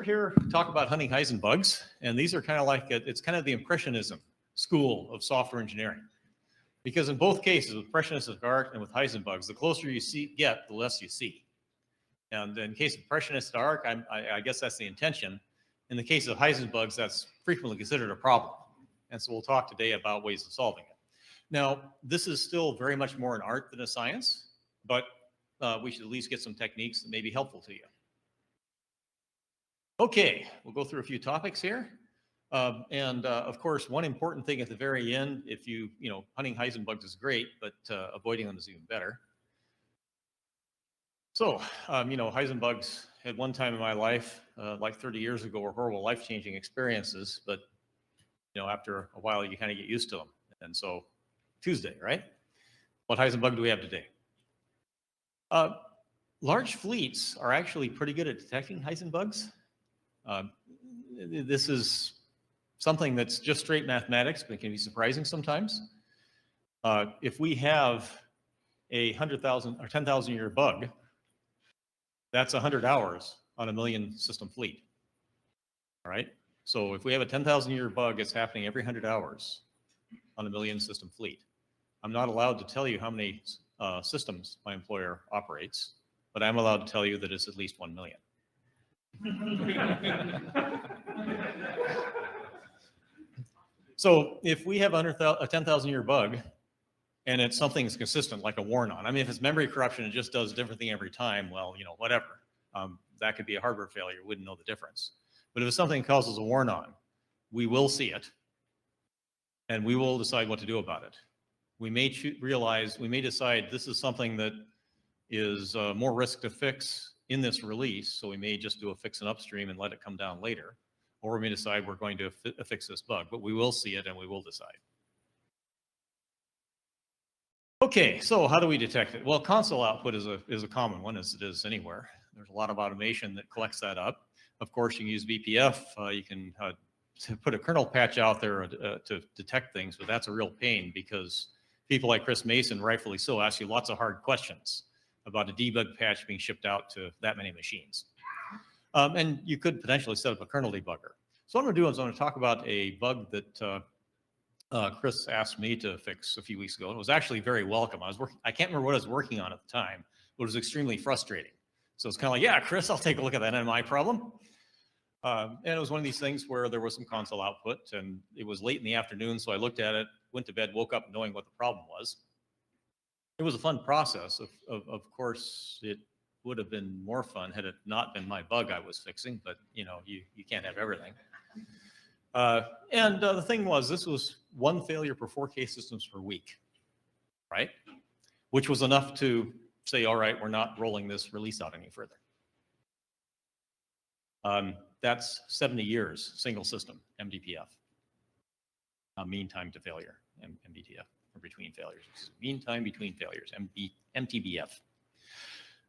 here to talk about hunting Heisenbugs, and these are kind of like, it's kind of the Impressionism school of software engineering. Because in both cases, with Impressionistic art and with Heisenbugs, the closer you get, the less you see. And in the case of Impressionistic art, I guess that's the intention. In the case of Heisenbugs, that's frequently considered a problem. And so we'll talk today about ways of solving it. Now, this is still very much more an art than a science, but we should at least get some techniques that may be helpful to you. Okay, we'll go through a few topics here. Of course, one important thing at the very end, if hunting Heisenbugs is great, but avoiding them is even better. So, Heisenbugs at one time in my life, like 30 years ago, were horrible life-changing experiences, but, after a while, you kind of get used to them. And so, Tuesday, right? What Heisenbug do we have today? Large fleets are actually pretty good at detecting Heisenbugs. This is something that's just straight mathematics, but it can be surprising sometimes. If we have a 100,000 or 10,000 year bug, that's 100 hours on a million system fleet. All right. So if we have a 10,000 year bug, it's happening every 100 hours on a million system fleet. I'm not allowed to tell you how many systems my employer operates, but I'm allowed to tell you that it's at least 1 million. So if we have a 10,000 year bug and it's something that's consistent, like a warn-on. I mean, if it's memory corruption, it just does a different thing every time, well, whatever. That could be a hardware failure. We wouldn't know the difference. But if it's something that causes a warn-on, we will see it, and we will decide what to do about it. We may decide this is something that is more risk to fix in this release, so we may just do a fix and upstream and let it come down later. Or we may decide we're going to fix this bug, but we will see it and we will decide. Okay, so how do we detect it? Well, console output is a common one, as it is anywhere. There's a lot of automation that collects that up. Of course, you can use BPF. You can put a kernel patch out there to detect things, but that's a real pain because people like Chris Mason, rightfully so, ask you lots of hard questions about a debug patch being shipped out to that many machines. And you could potentially set up a kernel debugger. So what I'm going to do is I'm going to talk about a bug that Chris asked me to fix a few weeks ago. It was actually very welcome. I can't remember what I was working on at the time, but it was extremely frustrating. So it's kind of like, yeah, Chris, I'll take a look at that NMI problem. And it was one of these things where there was some console output, and it was late in the afternoon, so I looked at it, went to bed, woke up knowing what the problem was. It was a fun process. Of course, it would have been more fun had it not been my bug I was fixing, but you can't have everything. The thing was, this was one failure per 4K systems per week, right? Which was enough to say, all right, we're not rolling this release out any further. That's 70 years, single system, MDPF. Mean time to failure, MBTF, or between failures. Mean time between failures, MTBF.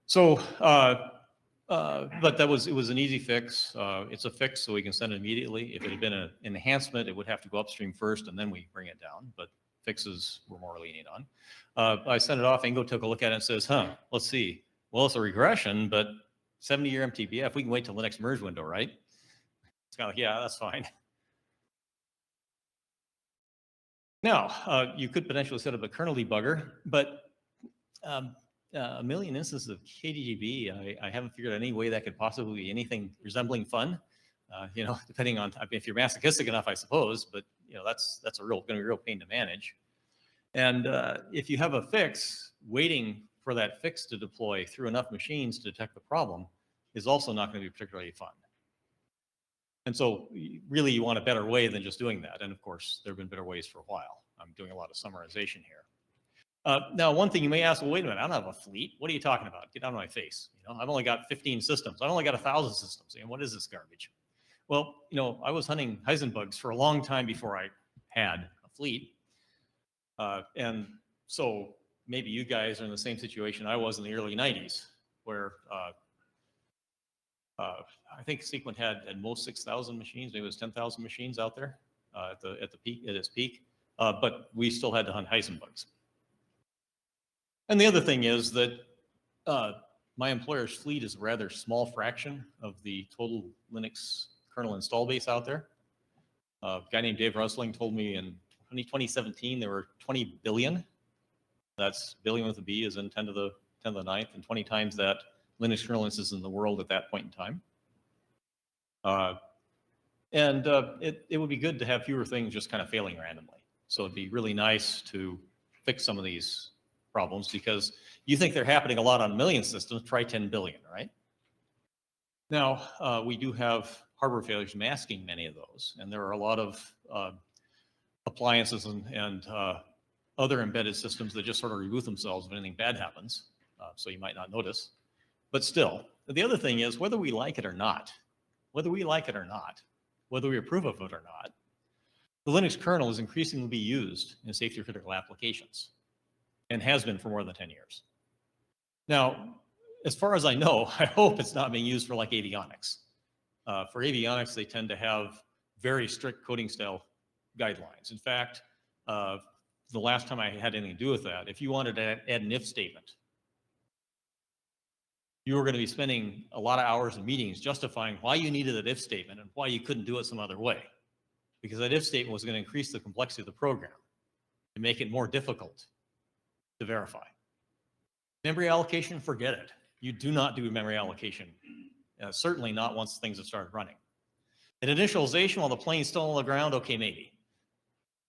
So, but it was an easy fix. It's a fix, so we can send it immediately. If it had been an enhancement, it would have to go upstream first, and then we bring it down. But fixes we're more lenient on. I sent it off. Ingo took a look at it and says, let's see. Well, it's a regression, but 70-year MTBF, we can wait till the next merge window, right? It's kind of like, yeah, that's fine. Now, you could potentially set up a kernel debugger, but a million instances of KDGB, I haven't figured out any way that could possibly be anything resembling fun. Depending on if you're masochistic enough, I suppose, but that's going to be a real pain to manage. And if you have a fix, waiting for that fix to deploy through enough machines to detect the problem is also not going to be particularly fun. And so really you want a better way than just doing that. And of course, there have been better ways for a while. I'm doing a lot of summarization here. Now, one thing you may ask, well, wait a minute, I don't have a fleet. What are you talking about? Get out of my face. I've only got 15 systems. I've only got 1,000 systems. And what is this garbage? Well, I was hunting Heisenbugs for a long time before I had a fleet. And so maybe you guys are in the same situation I was in the early 90s, where I think Sequent had at most 6,000 machines. Maybe it was 10,000 machines out there at its peak. But we still had to hunt Heisenbugs. And the other thing is that my employer's fleet is a rather small fraction of the total Linux kernel install base out there. A guy named Dave Rusling told me in 2017 there were 20 billion. That's billion with a B, as in 10 to the 9th, and 20 times that Linux kernel instances in the world at that point in time. It would be good to have fewer things just kind of failing randomly. So it'd be really nice to fix some of these problems, because you think they're happening a lot on a million systems, try 10 billion, right? Now, we do have hardware failures masking many of those, and there are a lot of appliances and other embedded systems that just sort of reboot themselves if anything bad happens, so you might not notice. But still, the other thing is, whether we like it or not, whether we approve of it or not, the Linux kernel is increasingly being used in safety critical applications, and has been for more than 10 years. Now, as far as I know, I hope it's not being used for like avionics. For avionics, they tend to have very strict coding style guidelines. In fact, the last time I had anything to do with that, if you wanted to add an if statement, you were going to be spending a lot of hours in meetings justifying why you needed that if statement and why you couldn't do it some other way. Because that if statement was going to increase the complexity of the program and make it more difficult to verify. Memory allocation, forget it. You do not do memory allocation, certainly not once things have started running. At initialization, while the plane's still on the ground, okay, maybe,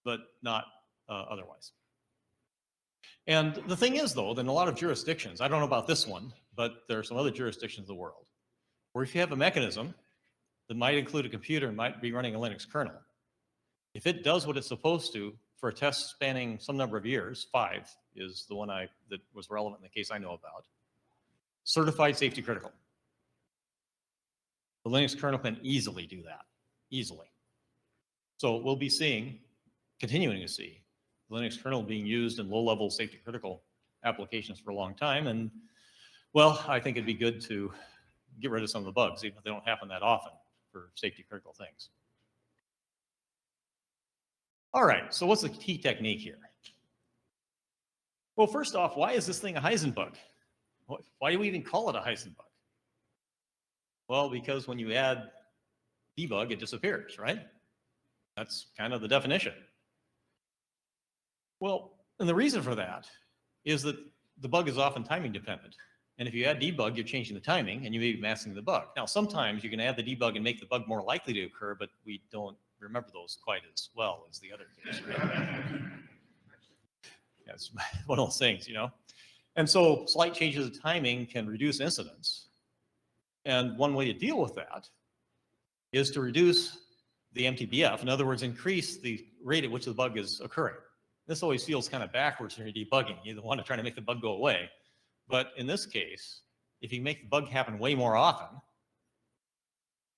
but not otherwise. And the thing is, though, that in a lot of jurisdictions, I don't know about this one, but there are some other jurisdictions of the world, where if you have a mechanism that might include a computer and might be running a Linux kernel, if it does what it's supposed to for a test spanning some number of years, 5 is the one that was relevant in the case I know about, certified safety critical. The Linux kernel can easily do that, easily. So we'll be continuing to see the Linux kernel being used in low-level safety critical applications for a long time. And well, I think it'd be good to get rid of some of the bugs, even if they don't happen that often for safety critical things. All right, so what's the key technique here? Well, first off, why is this thing a Heisenbug? Why do we even call it a Heisenbug? Well, because when you add debug, it disappears, right? That's kind of the definition. Well, and the reason for that is that the bug is often timing dependent. And if you add debug, you're changing the timing and you may be masking the bug. Now, sometimes you can add the debug and make the bug more likely to occur, but we don't remember those quite as well as the other case, right? Yeah, it's one of those things, you know? And so slight changes of timing can reduce incidence. And one way to deal with that is to reduce the MTBF. In other words, increase the rate at which the bug is occurring. This always feels kind of backwards when you're debugging. You want to try to make the bug go away. But in this case, if you make the bug happen way more often,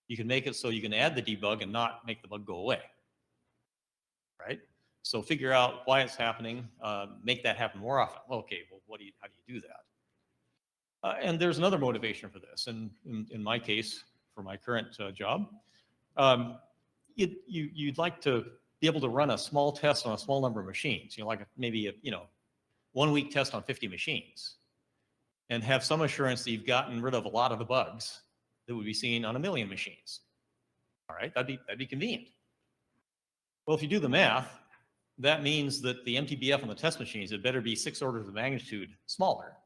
you can make it so you can add the debug and not make the bug go away, right? So figure out why it's happening, make that happen more often. Well, okay, well, how do you do that? And there's another motivation for this. And in my case, for my current job, you'd like to be able to run a small test on a small number of machines, like maybe a 1-week test on 50 machines, and have some assurance that you've gotten rid of a lot of the bugs that would be seen on 1 million machines. All right, that'd be convenient. Well, if you do the math, that means that the MTBF on the test machines had better be 6 orders of magnitude smaller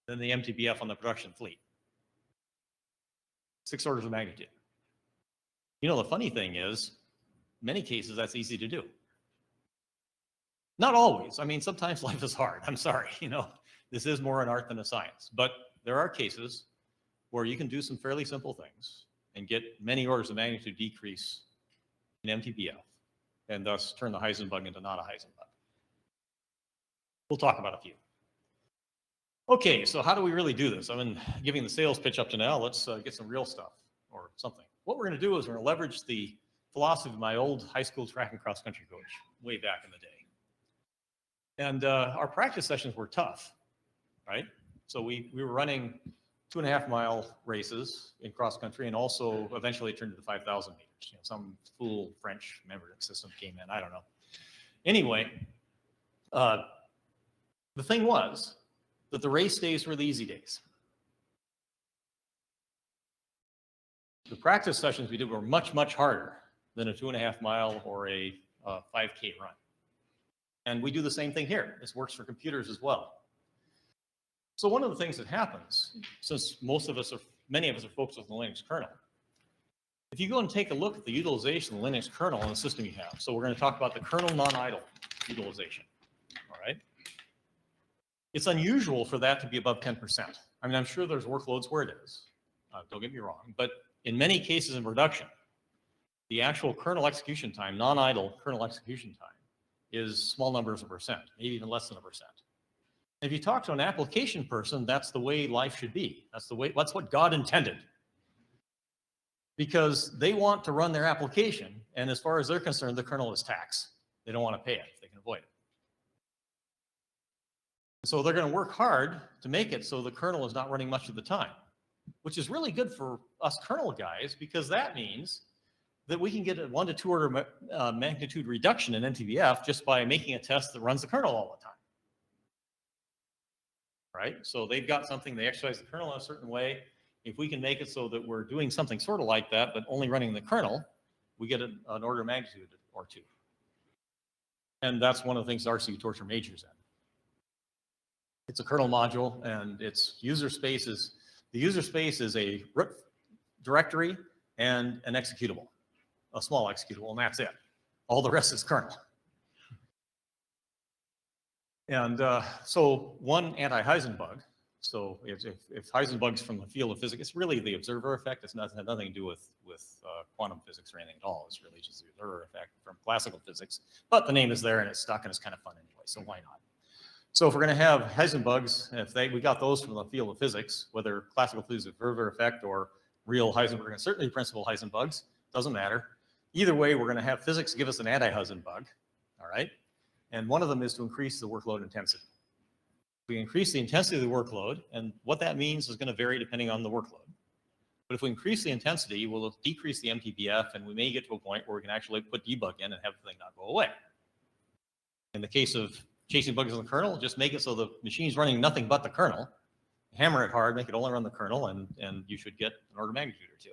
than the MTBF on the production fleet. 6 orders of magnitude. The funny thing is, many cases that's easy to do. Not always. I mean, sometimes life is hard. I'm sorry, this is more an art than a science. But there are cases where you can do some fairly simple things and get many orders of magnitude decrease in MTBF, and thus turn the Heisenbug into not a Heisenbug. We'll talk about a few. Okay, so how do we really do this? I've been giving the sales pitch up to now. Let's get some real stuff or something. What we're going to do is we're going to leverage the philosophy of my old high school track and cross country coach way back in the day. And our practice sessions were tough, right? So we were running 2.5-mile races in cross country, and also eventually turned into 5,000 meters. Some fool French memory system came in, I don't know. Anyway, the thing was that the race days were the easy days. The practice sessions we did were much, much harder than a 2.5 mile or a 5K run. And we do the same thing here. This works for computers as well. So one of the things that happens, since many of us are focused on the Linux kernel, if you go and take a look at the utilization of the Linux kernel in the system you have, so we're going to talk about the kernel non-idle utilization, all right? It's unusual for that to be above 10%. I mean, I'm sure there's workloads where it is, don't get me wrong, but in many cases in production, the actual kernel execution time, non-idle kernel execution time, is small numbers of percent, maybe even less than 1%. If you talk to an application person, that's the way life should be. That's what God intended. Because they want to run their application, and as far as they're concerned, the kernel is tax. They don't want to pay it if they can avoid it. So they're going to work hard to make it so the kernel is not running much of the time, which is really good for us kernel guys, because that means that we can get a 1 to 2 order magnitude reduction in NTBF just by making a test that runs the kernel all the time. Right? So they've got something, they exercise the kernel in a certain way. If we can make it so that we're doing something sort of like that, but only running the kernel, we get an order of magnitude or 2. And that's one of the things RCU torture majors in. It's a kernel module, and its user space is, the user space is a root directory and an executable, a small executable, and that's it. All the rest is kernel. And so one anti-heisenbug, so if Heisenbugs from the field of physics, it's really the observer effect. It's has nothing to do with quantum physics or anything at all. It's really just the observer effect from classical physics. But the name is there and it's stuck and it's kind of fun anyway, so why not? So if we're going to have Heisenbugs, we got those from the field of physics, whether classical physics observer effect or real Heisenberg Uncertainty Principle Heisenbugs, doesn't matter. Either way, we're going to have physics give us an anti-heisenbug, all right? And one of them is to increase the workload intensity. We increase the intensity of the workload, and what that means is going to vary depending on the workload. But if we increase the intensity, we'll decrease the MTBF, and we may get to a point where we can actually put debug in and have the thing not go away. In the case of chasing bugs in the kernel, just make it so the machine's running nothing but the kernel, hammer it hard, make it only run the kernel, and you should get an order of magnitude or 2.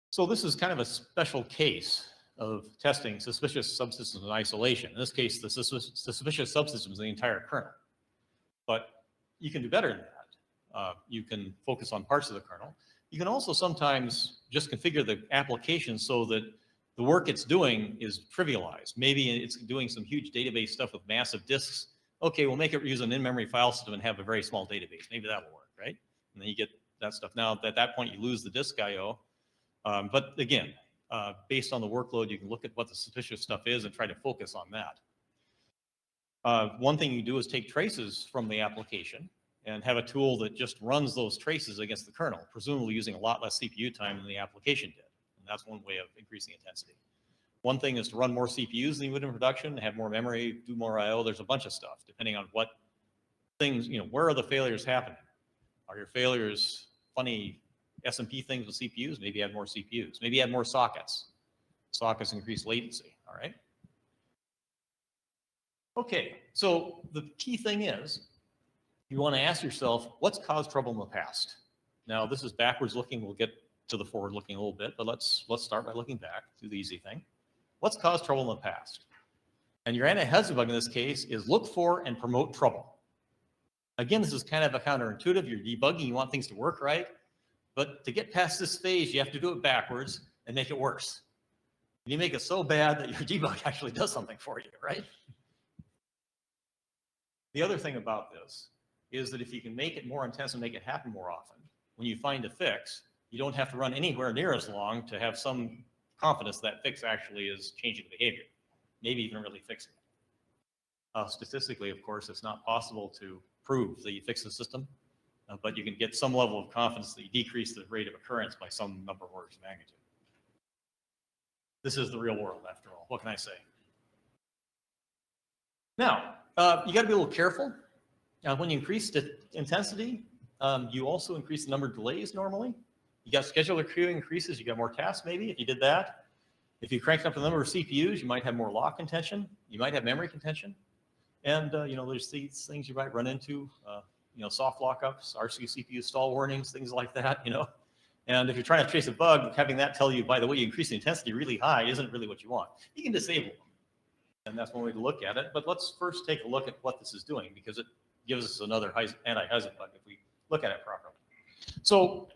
So this is kind of a special case of testing suspicious subsystems in isolation. In this case, the suspicious subsystem is the entire kernel. But you can do better than that. You can focus on parts of the kernel. You can also sometimes just configure the application so that the work it's doing is trivialized. Maybe it's doing some huge database stuff with massive disks. Okay, we'll make it use an in-memory file system and have a very small database. Maybe that'll work, right? And then you get that stuff. Now, at that point, you lose the disk I/O. But again, based on the workload, you can look at what the suspicious stuff is and try to focus on that. One thing you do is take traces from the application and have a tool that just runs those traces against the kernel, presumably using a lot less CPU time than the application did. And that's one way of increasing intensity. One thing is to run more CPUs than you would in production, have more memory, do more I/O. There's a bunch of stuff depending on what things, where are the failures happening? Are your failures funny SMP things with CPUs? Maybe add more CPUs. Maybe add more sockets. Sockets increase latency, all right? Okay, so the key thing is you want to ask yourself, what's caused trouble in the past? Now, this is backwards looking. We'll get to the forward looking a little bit, but let's start by looking back, do the easy thing. What's caused trouble in the past? And your anti-heisenbug in this case is look for and promote trouble. Again, this is kind of a counterintuitive. You're debugging, you want things to work right. But to get past this phase, you have to do it backwards and make it worse. And you make it so bad that your debug actually does something for you, right? The other thing about this is that if you can make it more intense and make it happen more often, when you find a fix, you don't have to run anywhere near as long to have some confidence that fix actually is changing the behavior, maybe even really fixing it. Statistically, of course, it's not possible to prove that you fix the system. But you can get some level of confidence that you decrease the rate of occurrence by some number of orders of magnitude. This is the real world, after all. What can I say? Now, you got to be a little careful. When you increase the intensity, you also increase the number of delays normally. You got scheduler queue increases, you got more tasks maybe if you did that. If you cranked up the number of CPUs, you might have more lock contention. You might have memory contention. And there's these things you might run into soft lockups, RC CPU stall warnings, things like that, And if you're trying to trace a bug, having that tell you, by the way, you increase the intensity really high isn't really what you want. You can disable them. And that's one way to look at it. But let's first take a look at what this is doing, because it gives us another anti-heisenbug if we look at it properly. So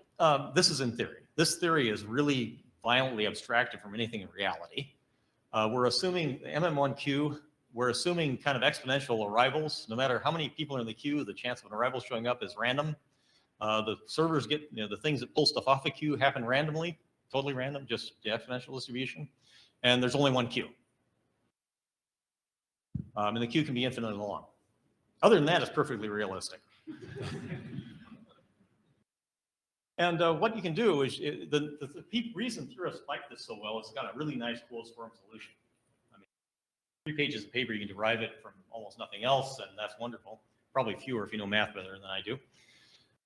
this is in theory. This theory is really violently abstracted from anything in reality. We're assuming MM1Q, we're assuming kind of exponential arrivals. No matter how many people are in the queue, the chance of an arrival showing up is random. The servers get, the things that pull stuff off a queue happen randomly, totally random, just the exponential distribution. And there's only one queue. And the queue can be infinitely long. Other than that, it's perfectly realistic. And what you can do is, the reason theorists like this so well is it's got a really nice closed form solution. I mean, 3 pages of paper, you can derive it from almost nothing else, and that's wonderful. Probably fewer if you know math better than I do.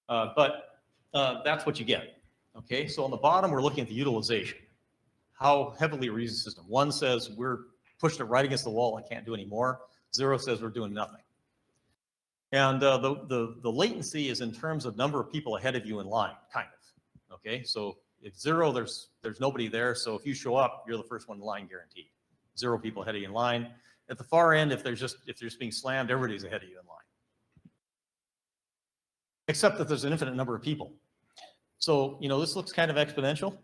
But that's what you get. Okay, so on the bottom, we're looking at the utilization. How heavily it reuses the system. 1 says we're pushed it right against the wall, I can't do any more. 0 says we're doing nothing. And the latency is in terms of number of people ahead of you in line, kind of. Okay, so if 0, there's nobody there. So if you show up, you're the first one in line, guaranteed. 0 people ahead of you in line. At the far end, if they're just being slammed, everybody's ahead of you in line. Except that there's an infinite number of people. So this looks kind of exponential.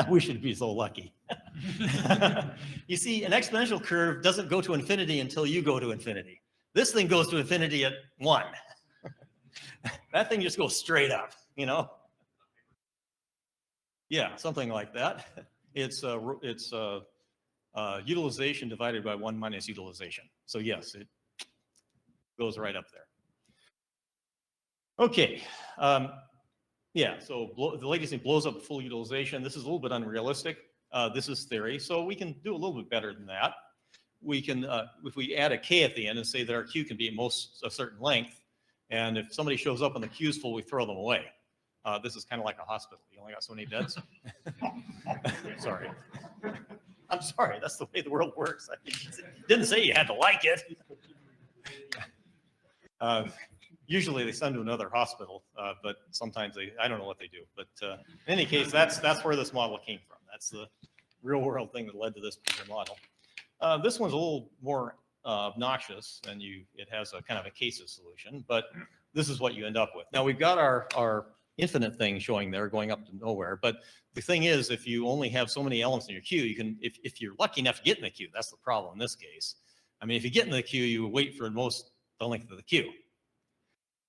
We should be so lucky. You see, an exponential curve doesn't go to infinity until you go to infinity. This thing goes to infinity at 1. That thing just goes straight up, Yeah, something like that. It's utilization divided by 1 minus utilization. So yes, it goes right up there. Okay. Yeah, so the latency blows up at full utilization. This is a little bit unrealistic. This is theory, so we can do a little bit better than that. We can, if we add a k at the end and say that our queue can be at most a certain length, and if somebody shows up and the queue's full, we throw them away. This is kind of like a hospital. You only got so many beds. Sorry. I'm sorry, that's the way the world works. I didn't say you had to like it. Usually they send to another hospital, but sometimes I don't know what they do. But in any case, that's where this model came from. That's the real world thing that led to this model. This one's a little more obnoxious, and it has a kind of a cases solution, but this is what you end up with. Now we've got our infinite thing showing there going up to nowhere, but the thing is, if you only have so many elements in your queue, you can, if you're lucky enough to get in the queue, that's the problem in this case. I mean, if you get in the queue, you wait for the length of the queue.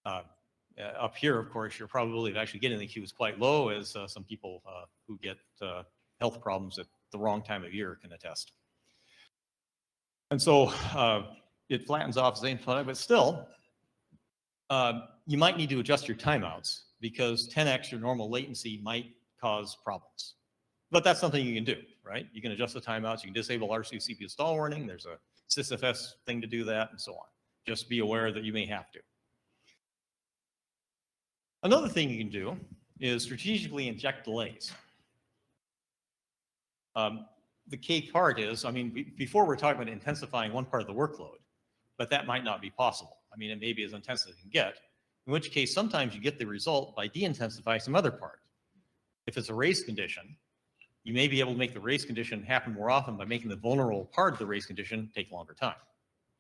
Up here, of course, your probability of actually getting in the queue is quite low, as some people who get health problems at the wrong time of year can attest. And so it flattens off the same time, but still, you might need to adjust your timeouts, because 10x your normal latency might cause problems. But that's something you can do, right? You can adjust the timeouts, you can disable RC CPU stall warning, there's a sysfs thing to do that, and so on. Just be aware that you may have to. Another thing you can do is strategically inject delays. The key part is, I mean, before we're talking about intensifying one part of the workload, but that might not be possible. I mean, it may be as intense as it can get, in which case sometimes you get the result by de-intensifying some other part. If it's a race condition, you may be able to make the race condition happen more often by making the vulnerable part of the race condition take longer time.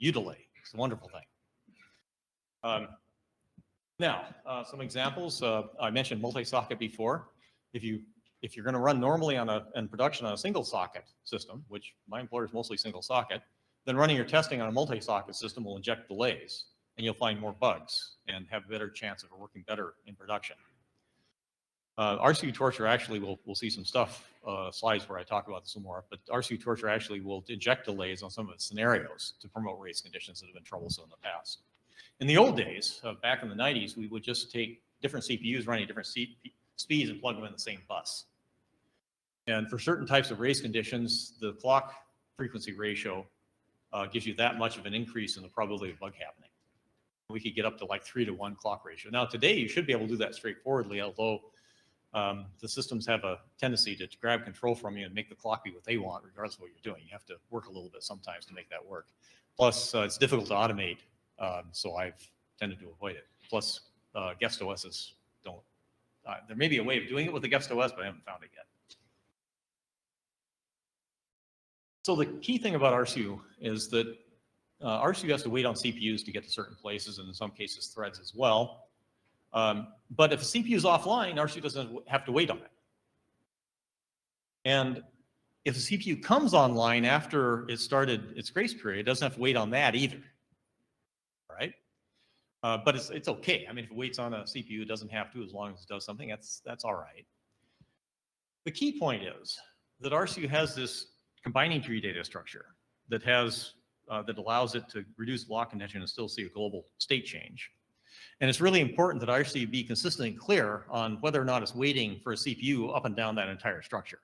U-delay, it's a wonderful thing. Now, some examples. I mentioned multi-socket before. If you're going to run normally in production on a single socket system, which my employer is mostly single socket, then running your testing on a multi-socket system will inject delays, and you'll find more bugs and have a better chance of it working better in production. RCU torture actually, we'll see some slides where I talk about this a little more, but RCU torture actually will inject delays on some of its scenarios to promote race conditions that have been troublesome in the past. In the old days, back in the 90s, we would just take different CPUs running different speeds and plug them in the same bus. And for certain types of race conditions, the clock frequency ratio gives you that much of an increase in the probability of bug happening. We could get up to like 3-to-1 clock ratio. Now today, you should be able to do that straightforwardly, although the systems have a tendency to grab control from you and make the clock be what they want, regardless of what you're doing. You have to work a little bit sometimes to make that work. Plus, it's difficult to automate. So I've tended to avoid it. Plus, guest OSs don't. There may be a way of doing it with the guest OS, but I haven't found it yet. So the key thing about RCU is that RCU has to wait on CPUs to get to certain places, and in some cases threads as well. But if a CPU is offline, RCU doesn't have to wait on it. And if a CPU comes online after it started its grace period, it doesn't have to wait on that either, right? But it's okay. I mean, if it waits on a CPU, it doesn't have to, as long as it does something, that's all right. The key point is that RCU has this combining tree data structure that has that allows it to reduce block contention and still see a global state change. And it's really important that RCU be consistently clear on whether or not it's waiting for a CPU up and down that entire structure.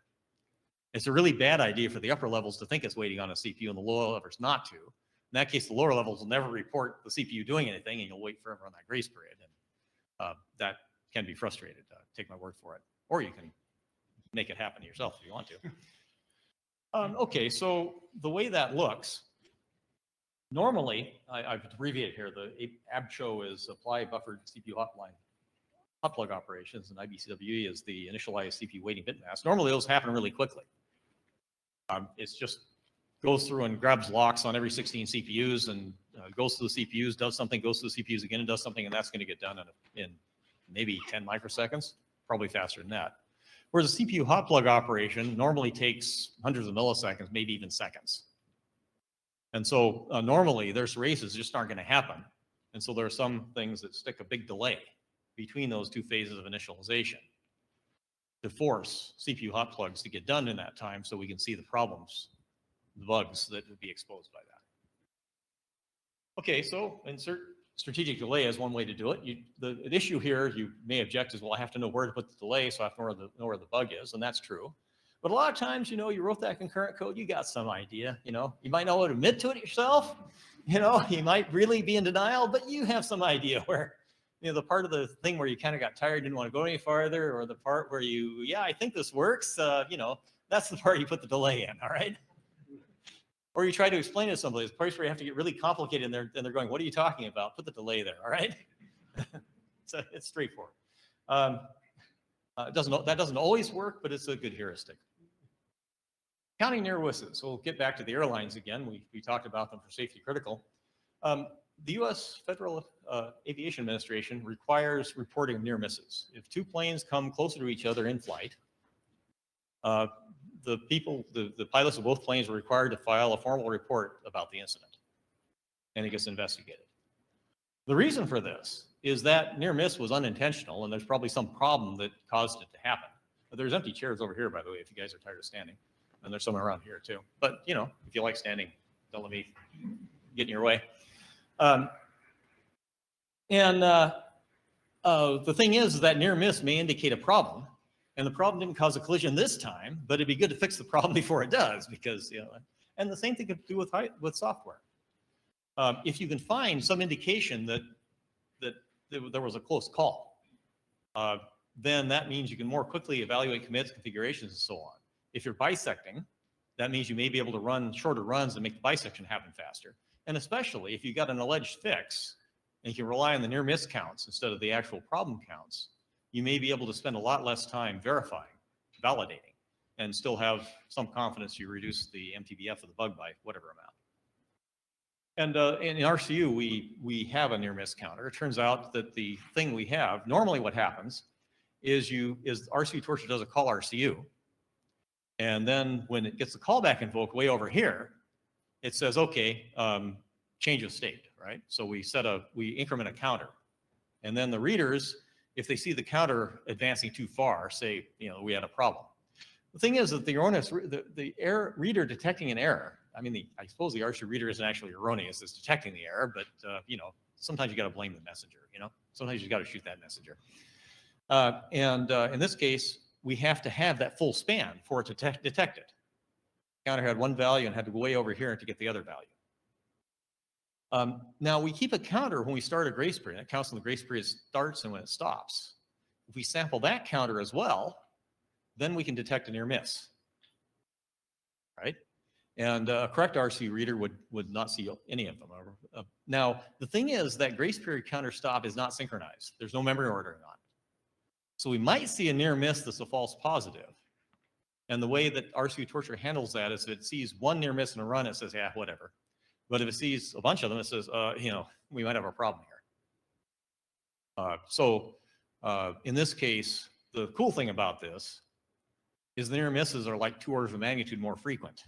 It's a really bad idea for the upper levels to think it's waiting on a CPU and the lower levels not to. In that case, the lower levels will never report the CPU doing anything, and you'll wait forever on that grace period. And that can be frustrated. Take my word for it. Or you can make it happen yourself if you want to. Okay, so the way that looks, normally, I've abbreviated here, the ABCHO is apply buffered CPU hotline hot plug operations, and IBCWE is the initialized CPU waiting bit mask. Normally, those happen really quickly. It's just goes through and grabs locks on every 16 CPUs and goes to the CPUs, does something, goes to the CPUs again and does something, and that's going to get done in maybe 10 microseconds, probably faster than that. Whereas a CPU hot plug operation normally takes hundreds of milliseconds, maybe even seconds. And so normally there's races just aren't going to happen. And so there are some things that stick a big delay between those two phases of initialization to force CPU hot plugs to get done in that time so we can see the problems, the bugs that would be exposed by that. Okay, so insert strategic delay as one way to do it. The issue here you may object is, well, I have to know where to put the delay, so I have to know where the bug is, and that's true. But a lot of times, you wrote that concurrent code, you got some idea, you might not want to admit to it yourself, you might really be in denial, but you have some idea where, the part of the thing where you kind of got tired, didn't want to go any farther, or the part where I think this works, that's the part you put the delay in, all right? Or you try to explain it to somebody, it's a place where you have to get really complicated and they're going, what are you talking about? Put the delay there, all right? So it's straightforward. That doesn't always work, but it's a good heuristic. Counting near misses. We'll get back to the airlines again. We talked about them for safety critical. The U.S. Federal Aviation Administration requires reporting of near misses. If two planes come closer to each other in flight, the pilots of both planes are required to file a formal report about the incident, and it gets investigated. The reason for this is that near miss was unintentional, and there's probably some problem that caused it to happen. But there's empty chairs over here, by the way, if you guys are tired of standing, and there's some around here too. But if you like standing, don't let me get in your way. The thing is that near miss may indicate a problem. And the problem didn't cause a collision this time, but it'd be good to fix the problem before it does, because and the same thing could do with software. If you can find some indication that there was a close call, then that means you can more quickly evaluate commits, configurations, and so on. If you're bisecting, that means you may be able to run shorter runs and make the bisection happen faster. And especially if you've got an alleged fix and you can rely on the near miss counts instead of the actual problem counts, you may be able to spend a lot less time verifying, validating, and still have some confidence you reduce the MTBF of the bug by whatever amount. And in RCU, we have a near miss counter. It turns out that the thing we have, normally what happens is RCU torture does a call RCU. And then when it gets the callback invoked way over here, it says, okay, change of state, right? So we increment a counter. And then the readers, if they see the counter advancing too far, say, we had a problem. The thing is that the reader detecting an error, I suppose the RCU reader isn't actually erroneous, it's detecting the error, but sometimes you got to blame the messenger, Sometimes you got to shoot that messenger. In this case, we have to have that full span for it to detect it. The counter had one value and had to go way over here to get the other value. Now we keep a counter when we start a grace period. It counts when the grace period starts and when it stops. If we sample that counter as well, then we can detect a near miss, right? And a correct RC reader would not see any of them. Now, the thing is that grace period counter stop is not synchronized. There's no memory ordering on it. So we might see a near miss that's a false positive. And the way that RC torture handles that is if it sees one near miss in a run, it says, yeah, whatever. But if it sees a bunch of them, it says, we might have a problem here. In this case, the cool thing about this is the near misses are like 2 orders of magnitude more frequent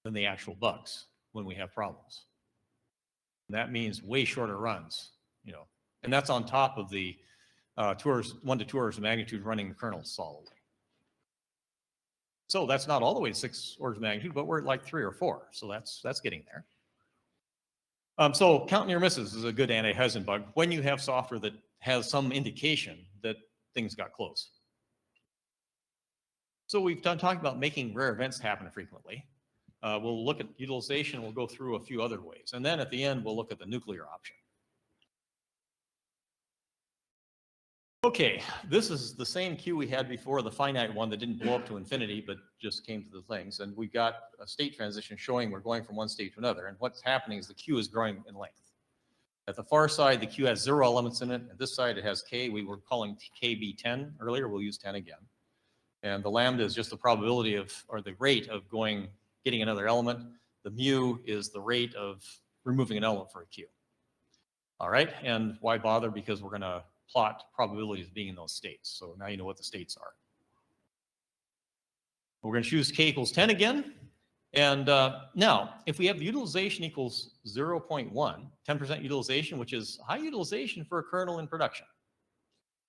than the actual bugs when we have problems. And that means way shorter runs, and that's on top of the 1 to 2 orders of magnitude running the kernel solidly. So that's not all the way to 6 orders of magnitude, but we're at like 3 or 4. So that's getting there. So count near misses is a good anti-heisenbug when you have software that has some indication that things got close. So we've talked about making rare events happen frequently. We'll look at utilization. We'll go through a few other ways. And then at the end, we'll look at the nuclear option. Okay, this is the same queue we had before, the finite one that didn't blow up to infinity, but just came to the things. And we got a state transition showing we're going from one state to another. And what's happening is the queue is growing in length. At the far side, the queue has 0 elements in it. At this side, it has k. We were calling k be 10 earlier. We'll use 10 again. And the lambda is just the probability of, or the rate of getting another element. The mu is the rate of removing an element for a queue. All right, and why bother? Because we're going to plot probabilities of being in those states. So now you know what the states are. We're going to choose k equals 10 again. And now, if we have the utilization equals 0.1, 10% utilization, which is high utilization for a kernel in production,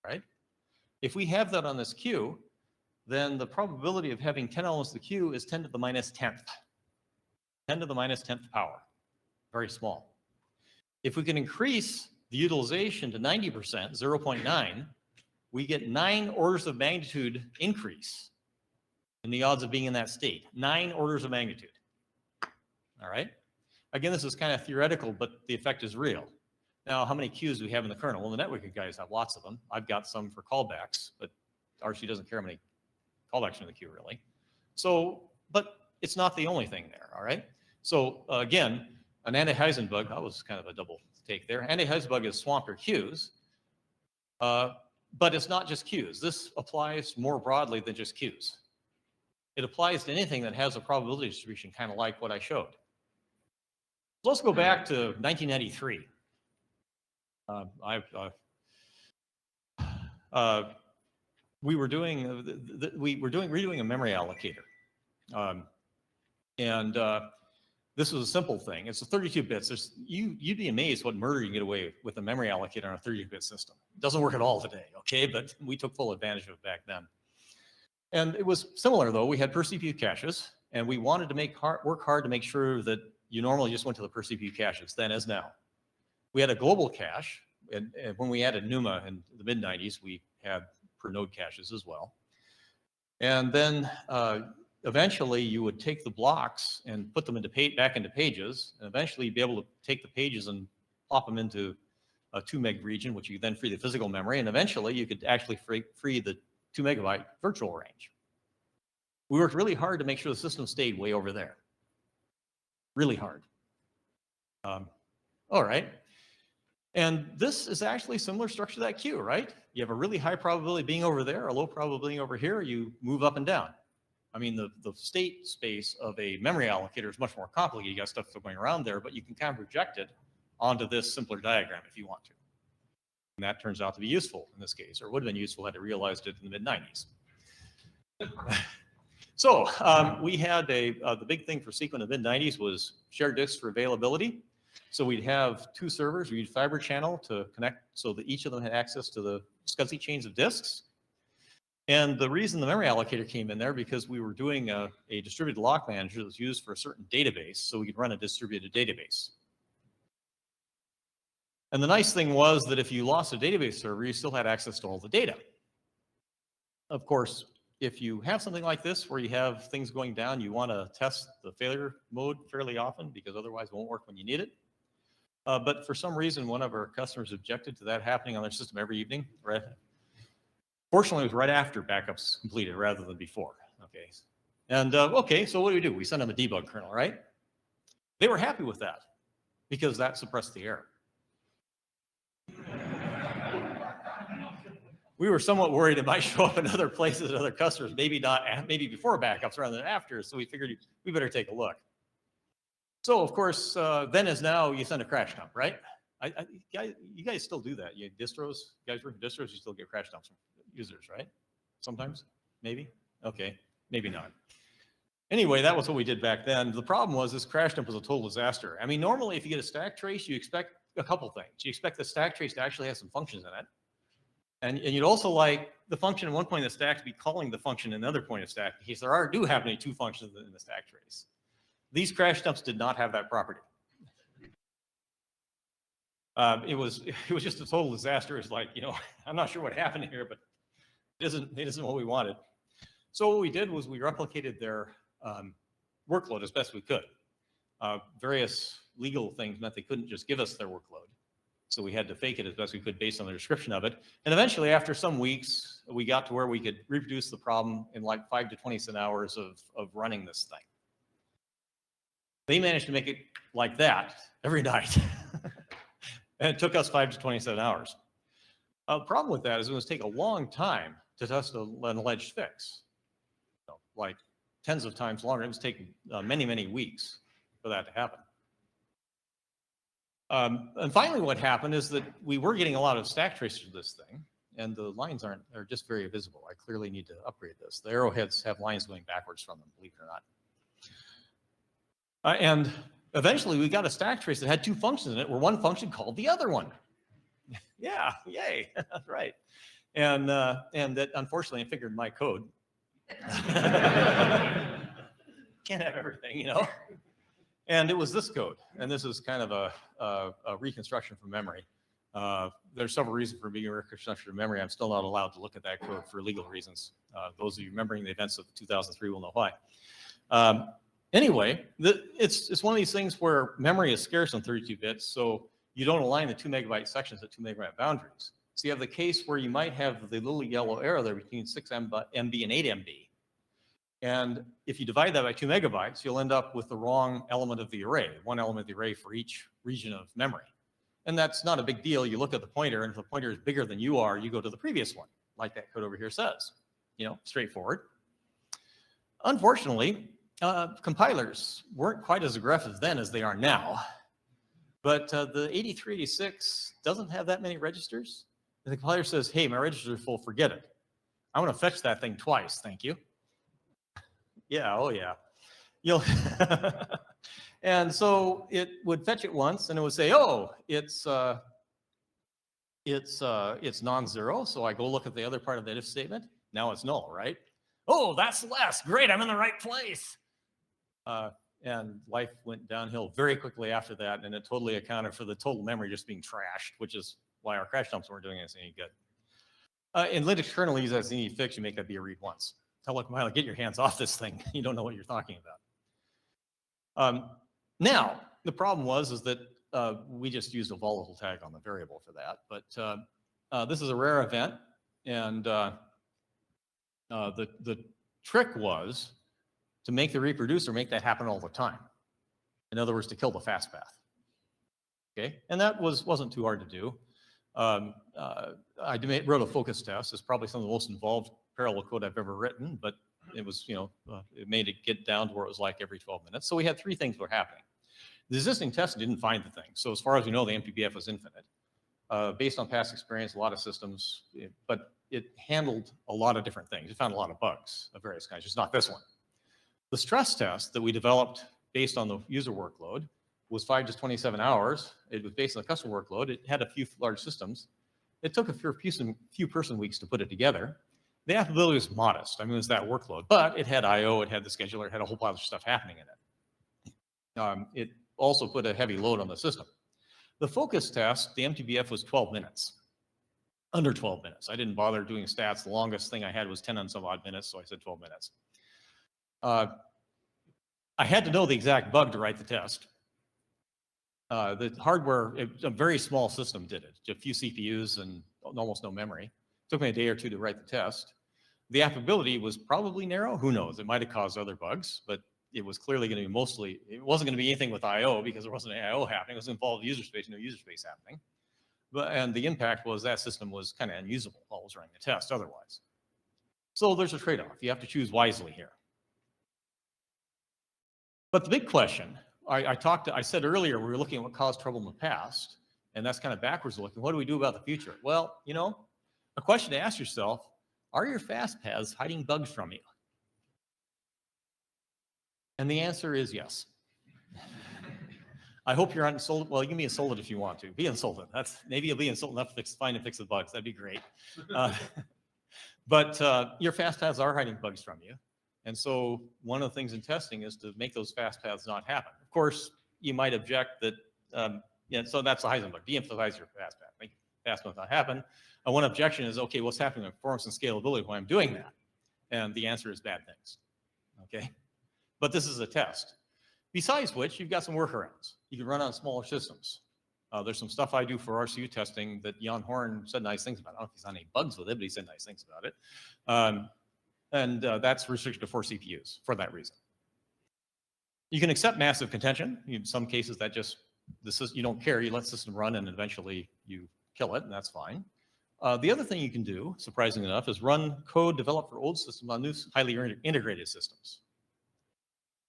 right? If we have that on this queue, then the probability of having 10 elements in the queue is 10 to the minus 10th. 10 to the minus 10th power. Very small. If we can increase the utilization to 90%, 0.9, we get 9 orders of magnitude increase in the odds of being in that state. 9 orders of magnitude. All right? Again, this is kind of theoretical, but the effect is real. Now, how many queues do we have in the kernel? Well, the networking guys have lots of them. I've got some for callbacks, but RC doesn't care how many callbacks are in the queue, really. So, but it's not the only thing there, all right? So, again, an anti-heisenbug, that was kind of a double take there. Anti-heisenbug is swamp your queues, but it's not just queues. This applies more broadly than just queues. It applies to anything that has a probability distribution, kind of like what I showed. So let's go back to 1993. We were redoing a memory allocator, this was a simple thing. It's a 32 bits. You'd be amazed what murder you can get away with a memory allocator on a 32-bit system. It doesn't work at all today, okay? But we took full advantage of it back then. And it was similar, though. We had per CPU caches, and we wanted to work hard to make sure that you normally just went to the per CPU caches, then as now. We had a global cache, and when we added NUMA in the mid-90s, we had per node caches as well. And then eventually you would take the blocks and put them back into pages, and eventually you'd be able to take the pages and plop them into a 2 meg region, which you then free the physical memory, and eventually you could actually free the 2 megabyte virtual range. We worked really hard to make sure the system stayed way over there. Really hard. All right. And this is actually a similar structure to that queue, right? You have a really high probability of being over there, a low probability of being over here, you move up and down. I mean, the state space of a memory allocator is much more complicated. You got stuff going around there, but you can kind of project it onto this simpler diagram if you want to. And that turns out to be useful in this case, or would have been useful had I realized it in the mid-90s. So we had the big thing for Sequent in the mid-90s was shared disks for availability. So we'd have 2 servers. We'd fiber channel to connect so that each of them had access to the SCSI chains of disks. And the reason the memory allocator came in there because we were doing a distributed lock manager that was used for a certain database, so we could run a distributed database. And the nice thing was that if you lost a database server, you still had access to all the data. Of course, if you have something like this where you have things going down, you want to test the failure mode fairly often because otherwise it won't work when you need it. But for some reason, one of our customers objected to that happening on their system every evening. Right? Fortunately, it was right after backups completed rather than before. Okay. And okay, so what do? We send them a debug kernel, right? They were happy with that because that suppressed the error. We were somewhat worried it might show up in other places, other customers, maybe not, maybe before backups rather than after. So we figured we better take a look. So of course, then as now, you send a crash dump, right? You guys still do that. You distros, you guys work in distros, you still get crash dumps from users, right? Sometimes, maybe. Okay, maybe not. Anyway, that was what we did back then. The problem was this crash dump was a total disaster. I mean, normally if you get a stack trace, you expect a couple things. You expect the stack trace to actually have some functions in it. And you'd also like the function at one point in the stack to be calling the function at another point of stack in case there do happen to be two functions in the stack trace. These crash dumps did not have that property. It was just a total disaster. It's like, I'm not sure what happened here, but it isn't what we wanted. So what we did was we replicated their workload as best we could. Various legal things meant they couldn't just give us their workload. So we had to fake it as best we could based on the description of it. And eventually, after some weeks, we got to where we could reproduce the problem in like 5 to 27 hours of running this thing. They managed to make it like that every night. And it took us 5 to 27 hours. The problem with that is it was take a long time to test an alleged fix. Like tens of times longer. It was taking many, many weeks for that to happen. And finally, what happened is that we were getting a lot of stack traces of this thing, and the lines are just very visible. I clearly need to upgrade this. The arrowheads have lines going backwards from them, believe it or not. And eventually, we got a stack trace that had two functions in it, where one function called the other one. Yeah, yay, that's right. And that unfortunately, I figured my code. Can't have everything, And it was this code, and this is kind of a reconstruction from memory. There's several reasons for being a reconstruction from memory. I'm still not allowed to look at that code for legal reasons. Those of you remembering the events of 2003 will know why. Anyway, it's one of these things where memory is scarce on 32 bits, so you don't align the 2 megabyte sections at 2 megabyte boundaries. So you have the case where you might have the little yellow arrow there between 6 MB and 8 MB. And if you divide that by 2 megabytes, you'll end up with the wrong element of the array, one element of the array for each region of memory. And that's not a big deal. You look at the pointer, and if the pointer is bigger than you are, you go to the previous one, like that code over here says. Straightforward. Unfortunately, compilers weren't quite as aggressive then as they are now. But the 8386 doesn't have that many registers. And the compiler says, hey, my registers are full, forget it. I want to fetch that thing twice, thank you. Yeah, oh yeah. And so it would fetch it once, and it would say, oh, it's non-zero. So I go look at the other part of that if statement. Now it's null, right? Oh, that's less. Great, I'm in the right place. And life went downhill very quickly after that, and it totally accounted for the total memory just being trashed, which is why our crash dumps weren't doing us any good. In Linux kernel, use as any fix, you make that be a read once. Tell the compiler, get your hands off this thing. You don't know what you're talking about. Now, the problem is that we just used a volatile tag on the variable for that. But this is a rare event, and the trick was to make the reproducer make that happen all the time. In other words, to kill the fast path. Okay, and that wasn't too hard to do. I wrote a focus test. It's probably some of the most involved parallel code I've ever written, but it was, it made it get down to where it was like every 12 minutes. So we had 3 things were happening. The existing test didn't find the thing. So as far as we know, the MPBF was infinite. Based on past experience, a lot of systems, but it handled a lot of different things. It found a lot of bugs of various kinds, just not this one. The stress test that we developed based on the user workload was 5 to 27 hours. It was based on the customer workload. It had a few large systems. It took a few person weeks to put it together. The applicability was modest. I mean, it was that workload, but it had I/O, it had the scheduler, it had a whole bunch of stuff happening in it. It also put a heavy load on the system. The focus test, the MTBF was 12 minutes, under 12 minutes. I didn't bother doing stats. The longest thing I had was 10 and some odd minutes, so I said 12 minutes. I had to know the exact bug to write the test. The hardware, a very small system did it, just a few CPUs and almost no memory. It took me a day or two to write the test. The applicability was probably narrow. Who knows? It might have caused other bugs, but it was clearly going to be mostly, it wasn't going to be anything with I/O because there wasn't any I/O happening. It was involved user space, no user space happening. And the impact was that system was kind of unusable while it was running the test otherwise. So there's a trade-off. You have to choose wisely here. But the big question, I said earlier, we were looking at what caused trouble in the past, and that's kind of backwards looking. What do we do about the future? Well, you know, a question to ask yourself, are your fast paths hiding bugs from you? And the answer is yes. I hope you're insulted. Well, you can be insulted if you want to. Be insulted. Maybe you'll be insulted enough to find and fix the bugs. That'd be great. But your fast paths are hiding bugs from you. And so one of the things in testing is to make those fast paths not happen. Of course, you might object that, so that's a Heisenbug. De-emphasize your fast path. Make fast path not happen. One objection is, okay, what's happening with performance and scalability when I'm doing that? And the answer is bad things. Okay? But this is a test. Besides which, you've got some workarounds. You can run on smaller systems. There's some stuff I do for RCU testing that Jan Horn said nice things about. I don't know if he's on any bugs with it, but he said nice things about it. That's restricted to 4 CPUs for that reason. You can accept massive contention. In some cases, that just, you don't care. You let the system run and eventually you kill it, and that's fine. The other thing you can do, surprisingly enough, is run code developed for old systems on new highly integrated systems.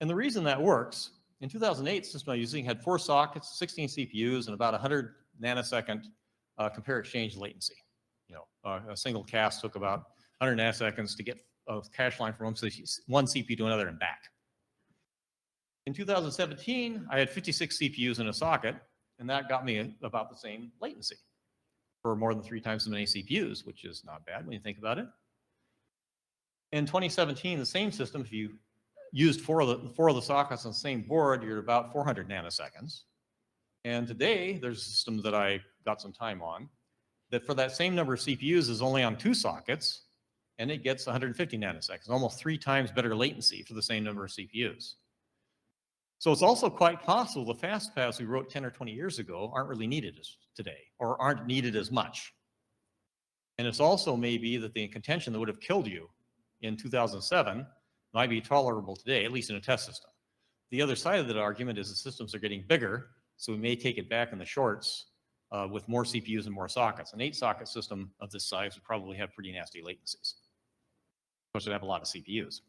And the reason that works, in 2008, the system I was using had 4 sockets, 16 CPUs, and about 100 nanosecond compare exchange latency. You know, a single cast took about 100 nanoseconds to get a cache line from one CPU to another and back. In 2017, I had 56 CPUs in a socket, and that got me about the same latency for more than 3 times as many CPUs, which is not bad when you think about it. In 2017, the same system, if you used four of the sockets on the same board, you're at about 400 nanoseconds. And today, there's a system that I got some time on that for that same number of CPUs is only on 2 sockets, and it gets 150 nanoseconds, almost 3 times better latency for the same number of CPUs. So it's also quite possible the fast paths we wrote 10 or 20 years ago aren't really needed today, or aren't needed as much. And it's also maybe that the contention that would have killed you in 2007 might be tolerable today, at least in a test system. The other side of that argument is the systems are getting bigger, so we may take it back in the shorts with more CPUs and more sockets. An 8-socket system of this size would probably have pretty nasty latencies. Of course, it would have a lot of CPUs.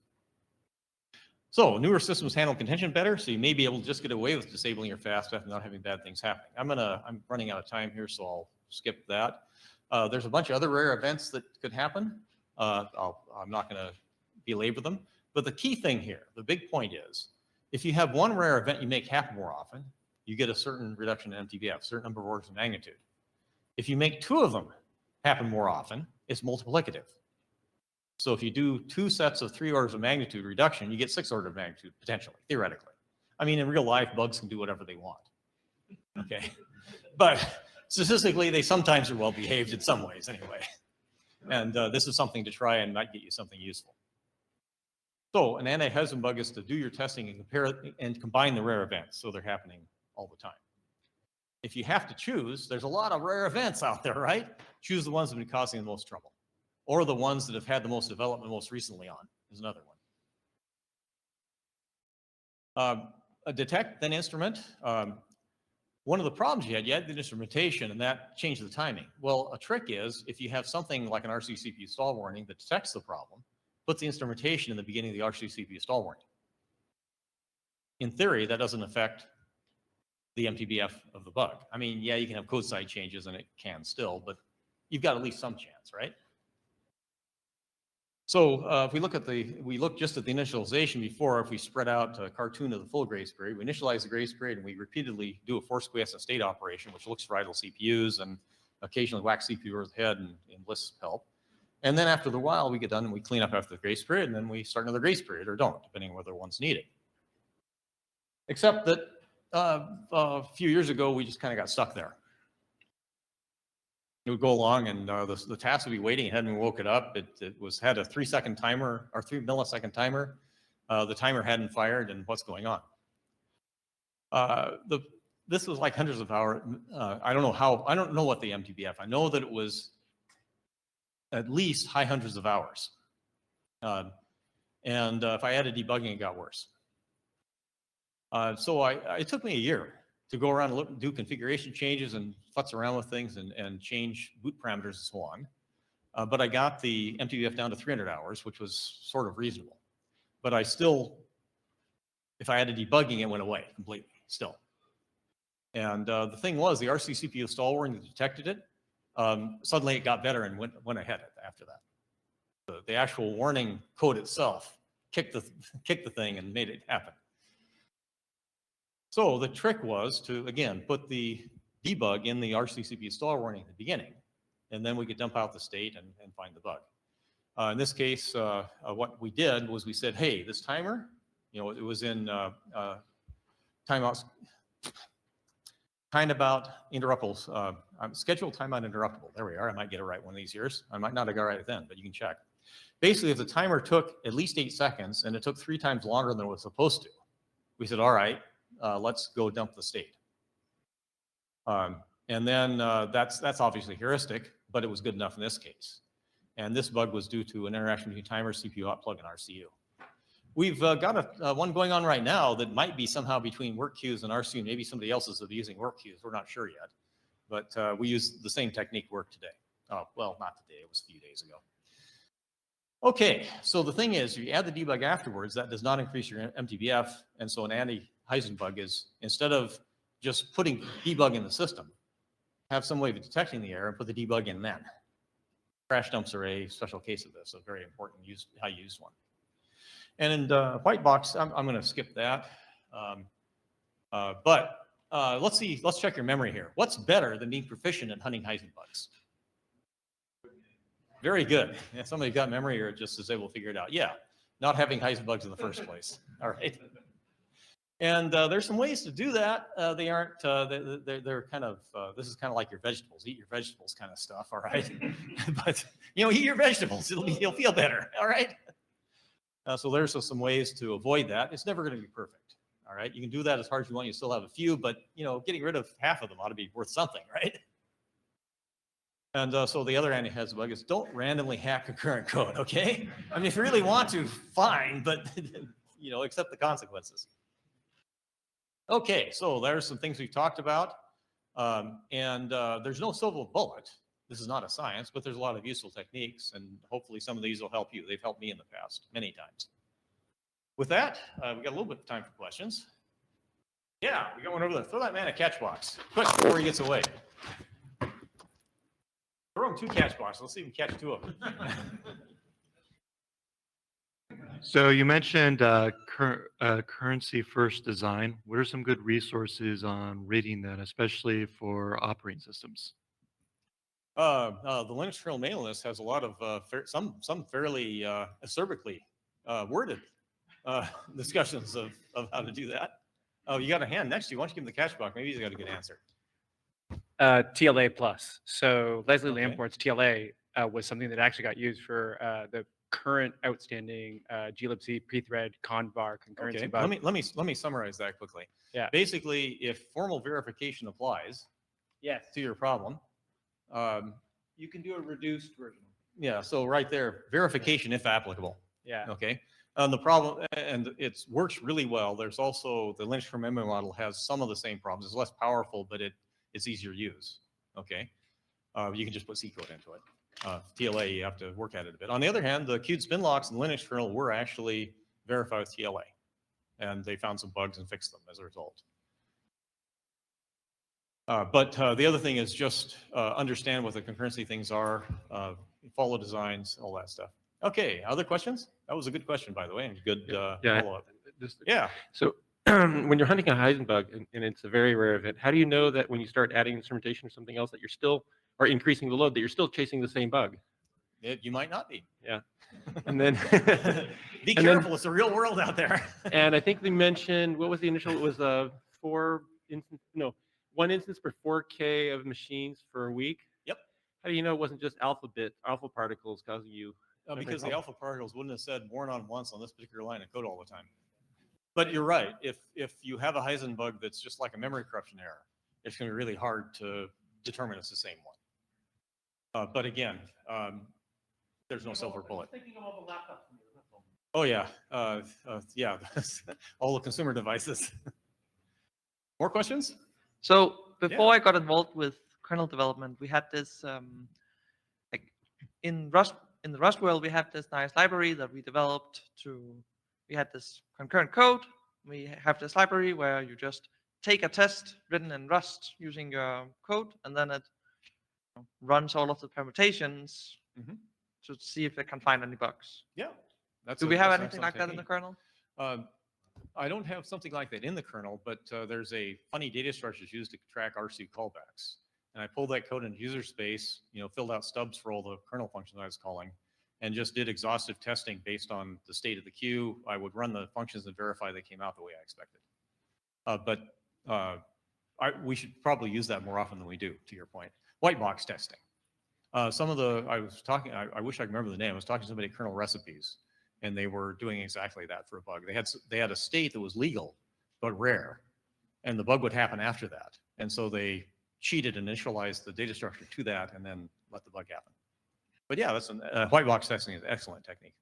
So newer systems handle contention better, so you may be able to just get away with disabling your fast path and not having bad things happening. I'm running out of time here, so I'll skip that. There's a bunch of other rare events that could happen. I'm not going to belabor them. But the key thing here, the big point is, if you have one rare event you make happen more often, you get a certain reduction in MTBF, a certain number of orders of magnitude. If you make 2 of them happen more often, it's multiplicative. So if you do 2 sets of 3 orders of magnitude reduction, you get 6 orders of magnitude, potentially, theoretically. I mean, in real life, bugs can do whatever they want. Okay? But statistically, they sometimes are well behaved in some ways anyway. And this is something to try and might get you something useful. So an anti-heisenbug is to do your testing and compare and combine the rare events so they're happening all the time. If you have to choose, there's a lot of rare events out there, right? Choose the ones that have been causing the most trouble, or the ones that have had the most development most recently on is another one. A detect, then instrument. One of the problems you had the instrumentation, and that changed the timing. Well, a trick is if you have something like an RC CPU stall warning that detects the problem, puts the instrumentation in the beginning of the RC CPU stall warning. In theory, that doesn't affect the MTBF of the bug. I mean, yeah, you can have code side changes and it can still, but you've got at least some chance, right? So if we look just at the initialization before, if we spread out a cartoon of the full grace period, we initialize the grace period and we repeatedly do a forced quiescent state operation, which looks for idle CPUs and occasionally whack CPU over the head and Lisp help. And then after the while, we get done and we clean up after the grace period, and then we start another grace period or don't, depending on whether one's needed. Except that a few years ago, we just kind of got stuck there. It would go along and the task would be waiting. It hadn't woke it up. It had a 3-second timer or 3 millisecond timer. The timer hadn't fired, and what's going on? This was like hundreds of hours. I don't know what the MTBF. I know that it was at least high hundreds of hours. And if I added debugging, it got worse. So it took me a year to go around and look, do configuration changes and futz around with things and change boot parameters and so on. But I got the MTBF down to 300 hours, which was sort of reasonable. But I still, if I added debugging, it went away completely still. And the thing was, the RC CPU stall warning that detected it, suddenly it got better and went ahead after that. The actual warning code itself kicked the thing and made it happen. So the trick was to, again, put the debug in the RC CPU stall warning at the beginning, and then we could dump out the state and find the bug. In this case, what we did was we said, hey, this timer, it was in timeouts, timeout interruptibles, scheduled timeout interruptible. There we are. I might get it right one of these years. I might not have got it right then, but you can check. Basically, if the timer took at least 8 seconds and it took 3 times longer than it was supposed to, we said, all right, let's go dump the state. And then that's obviously heuristic, but it was good enough in this case. And this bug was due to an interaction between timer, CPU hot plug, and RCU. We've got one going on right now that might be somehow between work queues and RCU. Maybe somebody else is abusing work queues. We're not sure yet. But we use the same technique work today. Oh, well, not today. It was a few days ago. Okay, so the thing is, if you add the debug afterwards, that does not increase your MTBF. And so an anti-heisenbug is, instead of just putting debug in the system, have some way of detecting the error and put the debug in then. Crash dumps are a special case of this, so very important how you use one. And in the white box, I'm going to skip that. Let's check your memory here. What's better than being proficient at hunting Heisenbugs? Very good. Yeah, somebody got memory or just is able to figure it out. Yeah, not having Heisenbugs in the first place. All right. And there's some ways to do that. They aren't, they're kind of, this is kind of like your vegetables, eat your vegetables kind of stuff, all right? But, eat your vegetables, you'll feel better, all right? So there's some ways to avoid that. It's never going to be perfect, all right? You can do that as hard as you want. You still have a few, but, getting rid of half of them ought to be worth something, right? And so the other anti-heisenbug is don't randomly hack concurrent code, okay? I mean, if you really want to, fine, but, accept the consequences. Okay, so there's some things we've talked about. There's no silver bullet. This is not a science, but there's a lot of useful techniques, and hopefully some of these will help you. They've helped me in the past many times. With that, we got a little bit of time for questions. Yeah, we got one over there. Throw that man a catch box. Quick, before he gets away. Throw him 2 catch boxes. Let's see if we can catch 2 of them. So you mentioned currency first design. What are some good resources on reading that, especially for operating systems? The Linux kernel mailing list has a lot of some fairly acerbically worded discussions of how to do that. Oh, you got a hand next to you. Why don't you give him the catch box? Maybe he's got a good answer. TLA plus. So Leslie Okay. Lamport's TLA was something that actually got used for the current outstanding glibc pre-thread convar concurrency Okay. bug. Let me summarize that quickly. Yeah. Basically, if formal verification applies Yes. to your problem, You can do a reduced version. yeah. So right there, verification if applicable. Yeah. Okay. The problem, and it works really well. There's also the Linux kernel memory model has some of the same problems. It's less powerful, but it's easier to use. Okay. You can just put C code into it. TLA, you have to work at it a bit. On the other hand, the queued spin locks in the Linux kernel were actually verified with TLA, and they found some bugs and fixed them as a result. But the other thing is just understand what the concurrency things are, follow designs, all that stuff. Okay, other questions? That was a good question, by the way, and good follow-up. Yeah. So when you're hunting a Heisenbug, and it's a very rare event, how do you know that when you start adding instrumentation or something else that you're still, or increasing the load, that you're still chasing the same bug? You might not be. Yeah. And then be careful, it's the real world out there. And I think they mentioned, what was the initial? It was 1 instance per 4K of machines for a week. Yep. How do you know it wasn't just alpha particles causing you? Because the alpha particles wouldn't have said warn on once on this particular line of code all the time. But you're right. If you have a Heisenbug that's just like a memory corruption error, it's going to be really hard to determine it's the same one. But again, there's no silver bullet. Thinking of all the laptops in Oh, yeah. Yeah, all the consumer devices. More questions? So before Yeah. I got involved with kernel development, we had this like in Rust, in the Rust world, we had this nice library that we developed to. We had this concurrent code. We have this library where you just take a test written in Rust using your code, and then it runs all of the permutations Mhm. to see if it can find any bugs. Yeah. That's Do we have that's an anything like excellent that in the technique. kernel? I don't have something like that in the kernel, but there's a funny data structure that's used to track RC callbacks. And I pulled that code into user space, filled out stubs for all the kernel functions I was calling, and just did exhaustive testing based on the state of the queue. I would run the functions and verify they came out the way I expected. We should probably use that more often than we do, to your point. White box testing. I wish I could remember the name. I was talking to somebody at Kernel Recipes, and they were doing exactly that for a bug. They had a state that was legal, but rare, and the bug would happen after that. And so they cheated, initialized the data structure to that, and then let the bug happen. But yeah, that's white box testing is an excellent technique.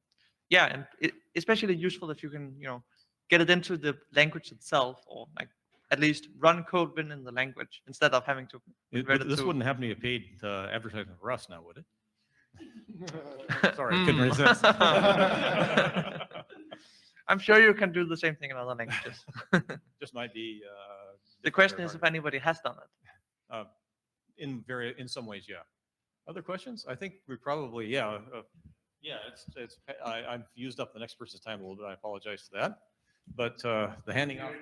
Yeah, and especially useful if you can, get it into the language itself, or like at least run code written in the language instead of having to convert it This to. wouldn't happen to be a paid advertisement for us now, would it? Sorry, I couldn't resist. I'm sure you can do the same thing in other languages. Just might be. The question is if anybody has done it. In some ways, yeah. Other questions? I think we probably, yeah. I've used up the next person's time a little bit. I apologize for that. But the handing out.